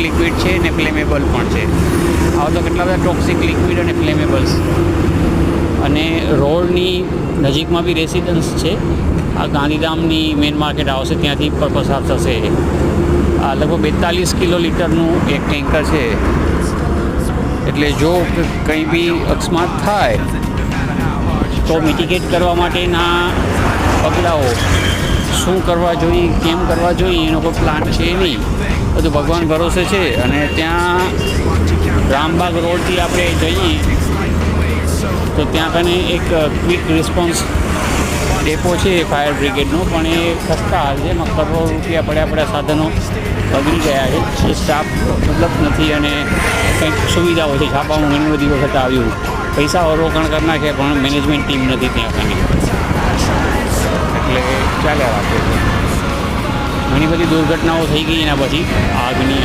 Liquid છે ને flammable પણ છે. આવા તો કેટલા બધા ટોક્સિક લિક્વિડ અને ફ્લેમેબલ્સ. અને રોડની નજીકમાં બી રેસિડન્સ છે. આ ગાંધીધામની મેઇન માર્કેટ આવશે ત્યાંથી પર પસાર થશે. આ લગભગ 42 કિલોલીટરનું એક ટેન્કર છે. એટલે જો કંઈ બી અકસ્માત થાય તો મિટિગેટ કરવા માટેના પગલાઓ શું કરવા જોઈએ, કેમ કરવા જોઈએ એનો કોઈ પ્લાન છે નહીં. બધું ભગવાન ભરોસે છે. અને ત્યાં રામબાગ રોડથી આપણે જઈએ તો ત્યાં કને એક ક્વિક રિસ્પોન્સ ડેપો છે ફાયર બ્રિગેડનો, પણ એ ખસ્તા હાલ છે. એમાં કરોડો રૂપિયા પડ્યા સાધનો બગડી ગયા છે. એ સ્ટાફ ઉપલબ્ધ નથી અને કંઈક સુવિધાઓ છે. છાપામાં ઘણી બધી વખત આવ્યું, પૈસા રોકાણ કરી નાખે પણ મેનેજમેન્ટ ટીમ નથી ત્યાં કને. એટલે ચાલ્યા રાખે છે. ઘણી બધી દુર્ઘટનાઓ થઈ ગઈ એના પછી આગની.